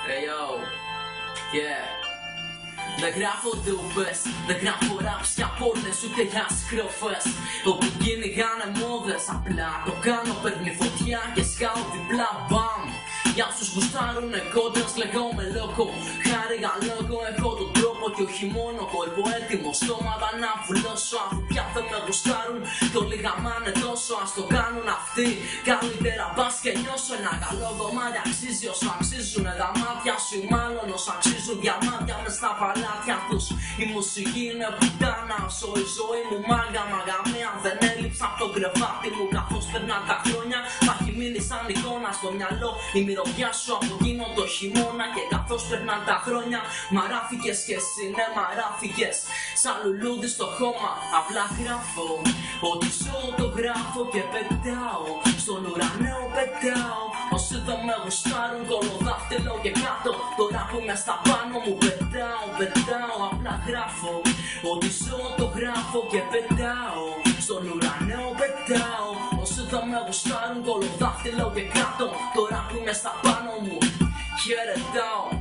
Hey yo, yeah. Δεν γράφω ντούπες, δεν γράφω raps για πόρνες ούτε για σκροφές. Όπου κυνηγάνε μόδες, απλά το κάνω, παίρνει φωτιά και σκάω διπλά μπαμ. Για όσους γουστάρουνε κόντρας λέγομαι λόγο. Χάρηγα λόγο, έχω τον τρόπο και όχι μόνο κορπό έτοιμο στόματα να βουλώσω. Αφού πια δεν με γουστάρουν το λιγαμάνε τόσο, ας το κάνουν αυτοί. Καλύτερα μπας και νιώσω ένα καλό κομμάτι αξίζει όσο αξίζουνε τα μάτια σου. Μάλλον όσο αξίζουν διαμάτια μες στα παλάτια τους. Η μουσική είναι πουτάνα όσο η ζωή μου μάγκα μαγαμία. Δεν έλειψα από το κρεβάτι μου καθώς περνά τα χρόνια. Θα έχει μείνει σαν εικόνα στο μυαλό η μυρωδιά σου από εκείνο το χειμώνα. Και καθώς περνά τα χρόνια μαράφηκες και εσύ, ναι μαράφηκες. Σαν λουλούδι στο χώμα απλά γράφω ότι ζω, το γράφω και πετάω. Στον ουρανό πετάω. Όσοι δεν με γουστάρουν κολοδάχτυλο και κάτω. Τώρα που είμαι στα πάνω μου πετάω, απλά γράφω ότι ζω, το γράφω και πετάω. Στον ουρανό πετάω. Όσοι δεν με γουστάρουν κολοδάχτυλο και κάτω. Τώρα που είμαι στα πάνω μου χαιρετάω.